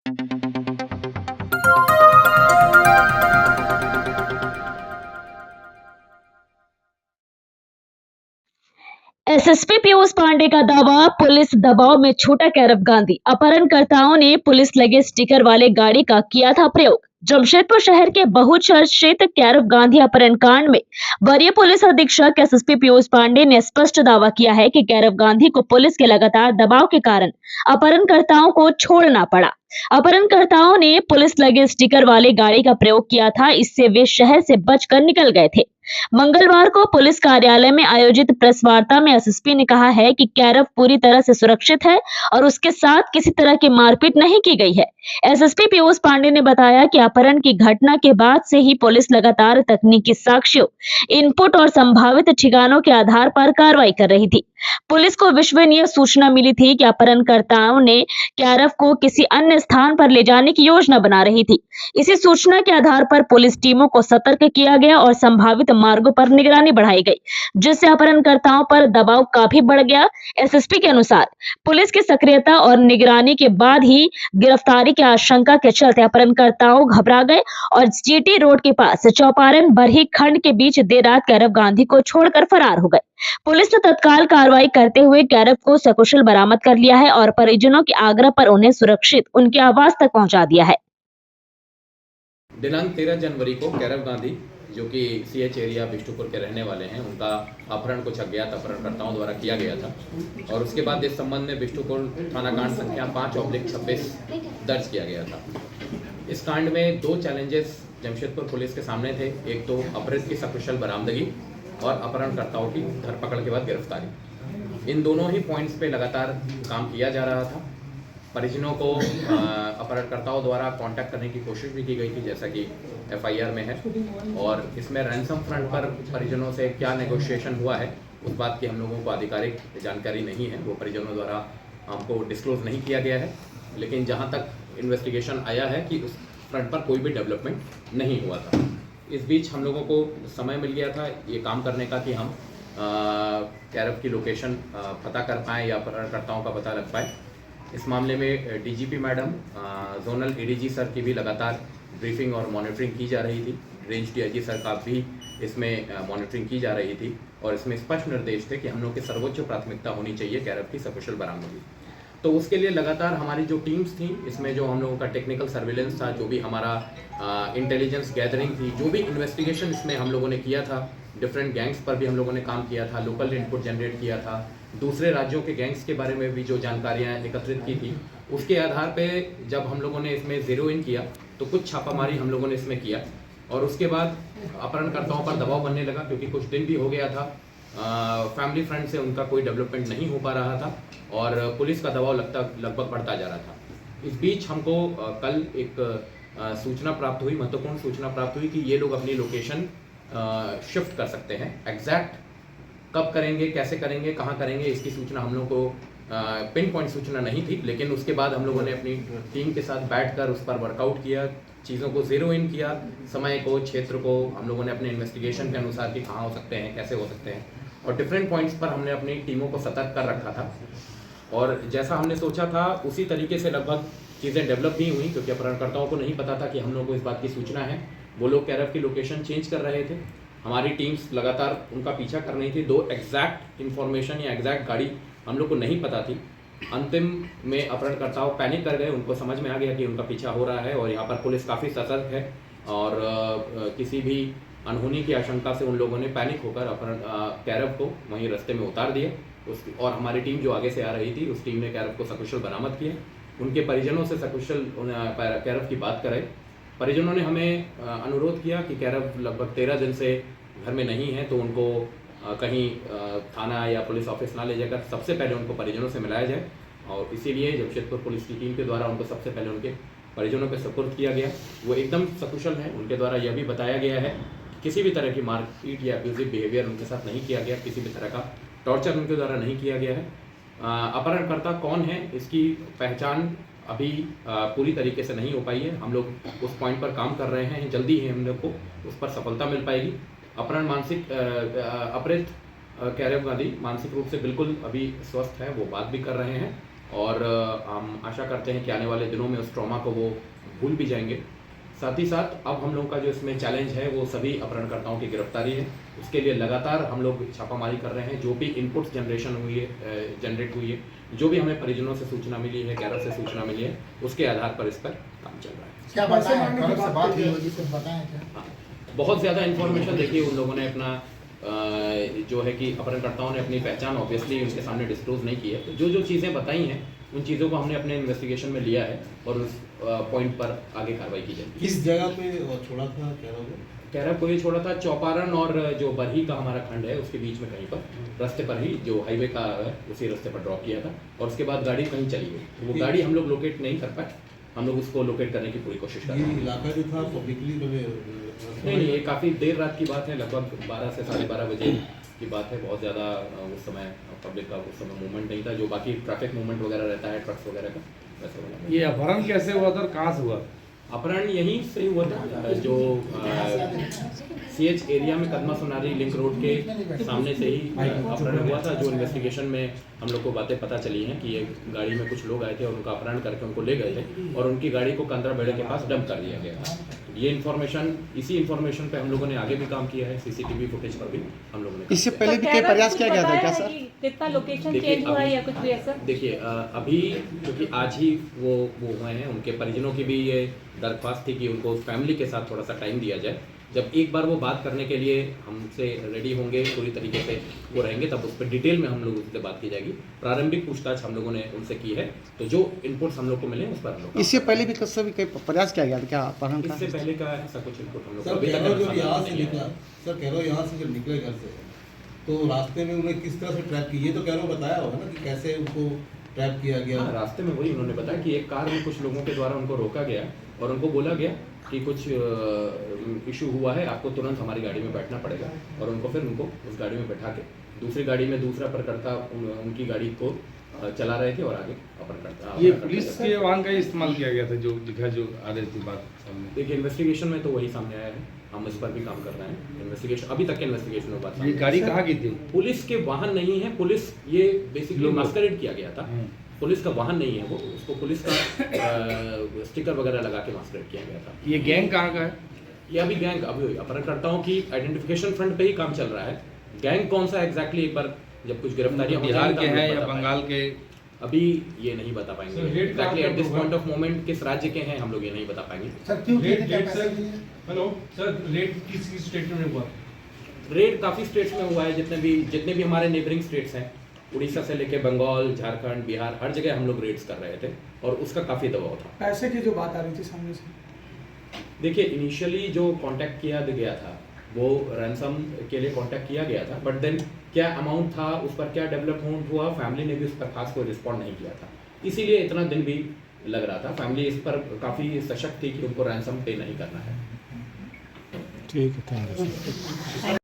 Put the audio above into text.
SSP Piyush Pandey का दावा, police दबाव में छूटा कैरव गांधी। अपहरणकर्ताओं ने पुलिस लगे स्टिकर वाले गाड़ी का किया था प्रयोग। जमशेदपुर शहर के बहुचर्चित कैरव गांधी अपहरण कांड में वरीय पुलिस अधीक्षक एसएसपी पीयूष पांडे ने स्पष्ट दावा किया है कि कैरव गांधी को पुलिस के लगातार दबाव के कारण अपहरणकर्ताओं को छोड़ना पड़ा। अपहरणकर्ताओं ने पुलिस लगे स्टिकर वाले गाड़ी का प्रयोग किया था, इससे वे शहर से बचकर निकल गए थे। मंगलवार को पुलिस कार्यालय में आयोजित प्रेस वार्ता में एसएसपी ने कहा है कि कैरव पूरी तरह से सुरक्षित है और उसके साथ किसी तरह की मारपीट नहीं की गई है। एसएसपी पीयूष पांडे ने बताया कि अपहरण की घटना के बाद से ही पुलिस लगातार तकनीकी साक्ष्यों, इनपुट और संभावित ठिकानों के आधार पर कार्रवाई कर रही थी। पुलिस को विश्वसनीय सूचना मिली थी कि अपहरणकर्ताओं ने कैरव को किसी अन्य स्थान पर ले जाने की योजना बना रही थी। इसी सूचना के आधार पर पुलिस टीमों को सतर्क किया गया और संभावित मार्गों पर निगरानी बढ़ाई गई, जिससे अपहरणकर्ताओं पर दबाव काफी बढ़ गया। एसएसपी के अनुसार पुलिस की सक्रियता और निगरानी के बाद ही गिरफ्तारी की आशंका के चलते अपहरणकर्ताओं घबरा गए और जीटी रोड के पास चौपारण बरही खंड के बीच देर रात कैरव गांधी को छोड़कर फरार हो गए। पुलिस ने तत्काल कार्रवाई करते हुए कैरव को सकुशल बरामद कर लिया है और परिजनों के आग्रह पर उन्हें सुरक्षित उनके आवास तक पहुंचा दिया है। दिनांक 13 जनवरी को कैरव गांधी, जो कि सीएच एरिया बिष्टुपुर के रहने वाले हैं, उनका अपहरण कुछ अज्ञात अपहरणकर्ताओं द्वारा किया गया था और उसके बाद इस संबंध में बिष्टुपुर थाना कांड संख्या 5/26 दर्ज किया गया था। इस कांड में 2 चैलेंजेस जमशेदपुर पुलिस के सामने थे। एक तो अपहृत की सकुशल बरामदगी और अपहरणकर्ताओं की धरपकड़ के बाद गिरफ्तारी। इन दोनों ही पॉइंट्स पे लगातार काम किया जा रहा था। परिजनों को अपहरणकर्ताओं द्वारा कांटेक्ट करने की कोशिश भी की गई थी, जैसा कि एफआईआर में है, और इसमें रैंसम फ्रंट पर परिजनों से क्या नेगोशिएशन हुआ है उस बात की हम लोगों को आधिकारिक जानकारी नहीं है। वो परिजनों द्वारा हमको डिस्क्लोज नहीं किया गया है, लेकिन जहाँ तक इन्वेस्टिगेशन आया है कि उस फ्रंट पर कोई भी डेवलपमेंट नहीं हुआ था। इस बीच हम लोगों को समय मिल गया था ये काम करने का कि हम कैरव की लोकेशन पता कर पाएँ या अपहरणकर्ताओं का पता लग पाए। इस मामले में DGP madam, zonal ADG sir की भी लगातार ब्रीफिंग और मॉनिटरिंग की जा रही थी। रेंज डीआईजी सर का भी इसमें मॉनिटरिंग की जा रही थी और इसमें स्पष्ट निर्देश थे कि हम लोग की सर्वोच्च प्राथमिकता होनी चाहिए कैरव की सकुशल बरामदगी। तो उसके लिए लगातार हमारी जो टीम्स थी, इसमें जो हम लोगों का टेक्निकल सर्विलेंस था, जो भी हमारा इंटेलिजेंस गैदरिंग थी, जो भी इन्वेस्टिगेशन इसमें हम लोगों ने किया था, डिफरेंट गैंग्स पर भी हम लोगों ने काम किया था, लोकल इनपुट जनरेट किया था, दूसरे राज्यों के गैंग्स के बारे में भी जो जानकारियां एकत्रित की थी, उसके आधार पे जब हम लोगों ने इसमें ज़ीरो इन किया तो कुछ छापामारी हम लोगों ने इसमें किया और उसके बाद अपहरणकर्ताओं पर दबाव बनने लगा, क्योंकि कुछ दिन भी हो गया था, फैमिली फ्रंट से उनका कोई डेवलपमेंट नहीं हो पा रहा था और पुलिस का दबाव लगभग बढ़ता जा रहा था। इस बीच हमको कल एक सूचना प्राप्त हुई, महत्वपूर्ण सूचना प्राप्त हुई कि ये लोग अपनी लोकेशन शिफ्ट कर सकते हैं। एग्जैक्ट कब करेंगे, कैसे करेंगे, कहाँ करेंगे, इसकी सूचना हम लोग को पिन पॉइंट सूचना नहीं थी, लेकिन उसके बाद हम लोगों ने अपनी टीम के साथ बैठकर उस पर वर्कआउट किया, चीज़ों को ज़ीरो इन किया, समय को, क्षेत्र को हम लोगों ने अपने इन्वेस्टिगेशन के अनुसार कि कहाँ हो सकते हैं, कैसे हो सकते हैं, और डिफरेंट पॉइंट्स पर हमने अपनी टीमों को सतर्क कर रखा था और जैसा हमने सोचा था उसी तरीके से लगभग चीज़ें डेवलप भी हुई, क्योंकि अपहरणकर्ताओं को नहीं पता था कि हम लोग को इस बात की सूचना है। वो लोग कैरव की लोकेशन चेंज कर रहे थे, हमारी टीम्स लगातार उनका पीछा कर रही थी। 2 एग्जैक्ट इन्फॉर्मेशन या एग्जैक्ट गाड़ी हम लोग को नहीं पता थी। अंतिम में अपहरणकर्ताओं पैनिक कर गए, उनको समझ में आ गया कि उनका पीछा हो रहा है और यहाँ पर पुलिस काफ़ी सतर्क है और किसी भी अनहोनी की आशंका से उन लोगों ने पैनिक होकर कैरव को वहीं रास्ते में उतार दिए। और हमारी टीम जो आगे से आ रही थी उस टीम ने कैरव को सकुशल बरामद किया। उनके परिजनों से सकुशल कैरव की बात कराई। परिजनों ने हमें अनुरोध किया कि कैरव लगभग 13 दिन से घर में नहीं है, तो उनको कहीं थाना या पुलिस ऑफिस ना ले जाकर सबसे पहले उनको परिजनों से मिलाया जाए और इसीलिए जमशेदपुर पुलिस की टीम के द्वारा उनको सबसे पहले उनके परिजनों पे सुपुर्द किया गया। वो एकदम सकुशल हैं। उनके द्वारा यह भी बताया गया है किसी भी तरह की मारपीट या अब्यूजिव बिहेवियर उनके साथ नहीं किया गया, किसी भी तरह का टॉर्चर उनके द्वारा नहीं किया गया है। अपहरणकर्ता कौन है इसकी पहचान अभी पूरी तरीके से नहीं हो पाई है। हम लोग उस पॉइंट पर काम कर रहे हैं, जल्दी ही हम लोग को उस पर सफलता मिल पाएगी। अपहृत कैरव गांधी मानसिक रूप से बिल्कुल अभी स्वस्थ है, वो बात भी कर रहे हैं और हम आशा करते हैं कि आने वाले दिनों में उस ट्रॉमा को वो भूल भी जाएंगे। साथ ही साथ अब हम लोग का जो इसमें चैलेंज है वो सभी अपहरणकर्ताओं की गिरफ्तारी है। उसके लिए लगातार हम लोग छापामारी कर रहे हैं। जो भी इनपुट्स जनरेट हुई है, जो भी हमें परिजनों से सूचना मिली है, कैरव से सूचना मिली है, उसके आधार पर इस पर काम चल रहा है। क्या बात है? हाँ, बहुत ज़्यादा इन्फॉर्मेशन देखिए उन लोगों ने अपना जो है कि अपहरणकर्ताओं ने अपनी पहचान ऑब्वियसली उनके सामने डिस्क्लोज नहीं की है। तो जो चीज़ें बताई हैं उन चीज़ों को हमने अपने इन्वेस्टिगेशन में लिया है और उस पॉइंट पर आगे कार्रवाई की जाएगी। किस जगह पे छोड़ा था कैरव को ये छोड़ा था चौपारण और जो बरही का हमारा खंड है उसके बीच में कहीं पर रास्ते पर ही, जो हाईवे का है उसी रास्ते पर ड्रॉप किया था और उसके बाद गाड़ी कहीं चली गई। तो वो गाड़ी हम लोग लोकेट नहीं कर पाए। हम लोग उसको लोकेट करने की पूरी कोशिश कर रहे हैं। ये इलाका जो था पब्लिकली नहीं, ये काफ़ी देर रात की बात है, लगभग 12 से 12:30 बजे की बात है। बहुत ज़्यादा उस समय पब्लिक का उस समय मूवमेंट नहीं था, जो बाकी ट्रैफिक मूवमेंट वगैरह रहता है ट्रक्स वगैरह का, वैसे वाला। ये अपहरण कैसे हुआ था और कहाँ से हुआ? अपहरण यहीं से ही हुआ था, जो CH एरिया में कदमा सोनारी लिंक रोड के सामने से ही अपहरण हुआ था। जो इन्वेस्टिगेशन में हम लोग को बातें पता चली हैं कि ये गाड़ी में कुछ लोग आए थे और उनका अपहरण करके उनको ले गए थे और उनकी गाड़ी को कंदरा बेड़े के पास डंप कर दिया गया था। ये इसी इन्फॉर्मेशन पे हम लोगों ने आगे भी काम किया है। CCTV फुटेज पर भी हम लोगों ने। इससे पहले भी कई प्रयास किया गया था क्या सर? कितना लोकेशन चेंज हुआ है या कुछ भी ऐसा? देखिए अभी क्योंकि आज ही वो हुए हैं, उनके परिजनों की भी ये दरख्वास्त थी कि उनको फैमिली के साथ थोड़ा सा टाइम दिया जाए। जब एक बार वो बात करने के लिए हमसे रेडी होंगे, पूरी तरीके से वो रहेंगे, तब उस पर डिटेल में हम लोग उससे बात की जाएगी। प्रारंभिक पूछताछ हम लोगों ने उनसे की है, तो जो इनपुट्स हम लोग को मिले उस पर हम लोग इससे पहले भी कई प्रयास किया गया था क्या अपहरण का? इससे पहले का ऐसा कुछ इनपुट हम लोग को सर अभी तक कैरो जब सामने यहाँ नहीं से आया। निकला, सर कैरो यहाँ से जब निकले घर से तो रास्ते में उन्हें किस तरह से ट्रैप किया? ये तो कैरो बताया होगा ना कि कैसे उनको ट्रैप किया गया। हाँ, रास्ते में वही उन्होंने बताया कि एक कार में कुछ लोगों के द्वारा उनको रोका गया और उनको बोला गया कि कुछ इशू हुआ है, आपको तुरंत हमारी गाड़ी में बैठना पड़ेगा, और उनको फिर उनको उस गाड़ी में बैठा के दूसरी गाड़ी में दूसरा अपहरणकर्ता उनकी गाड़ी को चला रहे थे और आगे अपहरणकर्ता। ये पुलिस के वाहन का ही इस्तेमाल किया गया था जो दिखा, जो आ रही थी बात सामने। देखिए इन्वेस्टिगेशन में तो वही सामने आया है, हम इस पर भी काम कर रहे हैं। इन्वेस्टिगेशन अभी तक के इन्वेस्टिगेशन में बात ये गाड़ी कहाँ की थी? पुलिस के वाहन नहीं है, पुलिस ये बेसिकली मास्करेड किया गया था। पुलिस का वाहन नहीं है वो, उसको पुलिस का स्टिकर वगैरह लगा के मास्करेड किया गया था। ये गैंग कहाँ का है? ये अभी गैंग अभी अपहरणकर्ताओं की आइडेंटिफिकेशन फ्रंट पे ही काम चल रहा है। गैंग कौन सा एग्जैक्टली, एक बार जब कुछ गिरफ्तारियां हो बिहार जाएंगी के तो हम हैं लोग या बता बंगाल पाएंगे। के? अभी ये नहीं बता पाएंगे exactly at this point of moment किस राज्य के हैं, हम लोग ये नहीं बता पाएंगे। हेलो सर, रेड किस स्टेट में हुआ? रेड काफ़ी स्टेट्स में हुआ है, जितने भी हमारे नेबरिंग स्टेट्स हैं, उड़ीसा से लेके बंगाल, झारखंड, बिहार, हर जगह हम लोग रेड्स कर रहे थे और उसका काफ़ी दबाव था। पैसे की जो बात आ रही थी सामने से, देखिए इनिशियली जो कांटेक्ट किया गया था वो रैंसम के लिए कांटेक्ट किया गया था, बट देन क्या अमाउंट था, उस पर क्या डेवलपमेंट हुआ, फैमिली ने भी उस पर खास कोई रिस्पॉन्ड नहीं किया था, इसीलिए इतना दिन भी लग रहा था। फैमिली इस पर काफ़ी सशक्त थी कि उनको रैंसम पे नहीं करना है। ठीक है, थैंक यू।